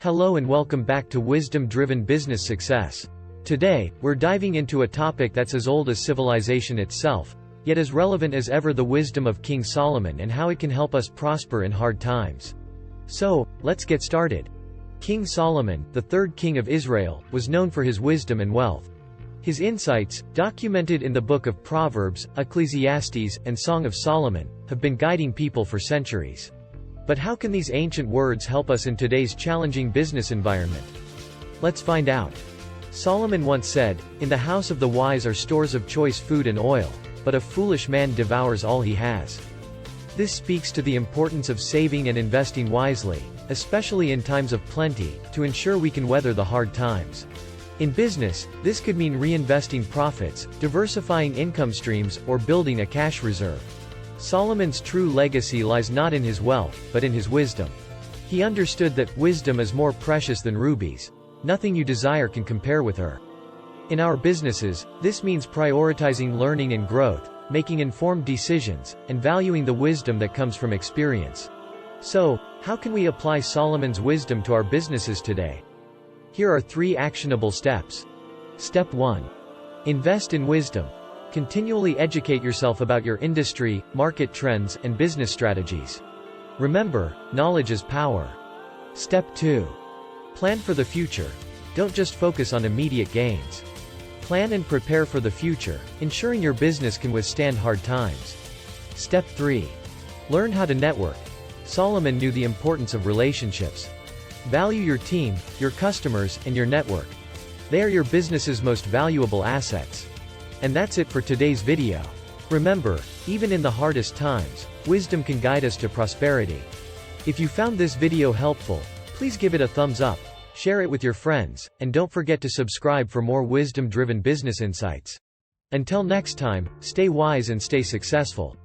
Hello and welcome back to Wisdom-Driven Business Success. Today, we're diving into a topic that's as old as civilization itself, yet as relevant as ever: the wisdom of King Solomon and how it can help us prosper in hard times. So, let's get started. King Solomon, the third king of Israel, was known for his wisdom and wealth. His insights, documented in the book of Proverbs, Ecclesiastes, and Song of Solomon, have been guiding people for centuries. But how can these ancient words help us in today's challenging business environment? Let's find out. Solomon once said, "In the house of the wise are stores of choice food and oil, but a foolish man devours all he has." This speaks to the importance of saving and investing wisely, especially in times of plenty, to ensure we can weather the hard times. In business, this could mean reinvesting profits, diversifying income streams, or building a cash reserve. Solomon's true legacy lies not in his wealth, but in his wisdom. He understood that wisdom is more precious than rubies. Nothing you desire can compare with her. In our businesses, this means prioritizing learning and growth, making informed decisions, and valuing the wisdom that comes from experience. So, how can we apply Solomon's wisdom to our businesses today? Here are 3 actionable steps. Step 1. Invest in wisdom. Continually educate yourself about your industry, market trends, and business strategies. Remember, knowledge is power. Step 2. Plan for the future. Don't just focus on immediate gains. Plan and prepare for the future, ensuring your business can withstand hard times. Step 3. Learn how to network. Solomon knew the importance of relationships. Value your team, your customers, and your network. They are your business's most valuable assets. And that's it for today's video. Remember, even in the hardest times, wisdom can guide us to prosperity. If you found this video helpful, please give it a thumbs up, share it with your friends, and don't forget to subscribe for more wisdom-driven business insights. Until next time, stay wise and stay successful.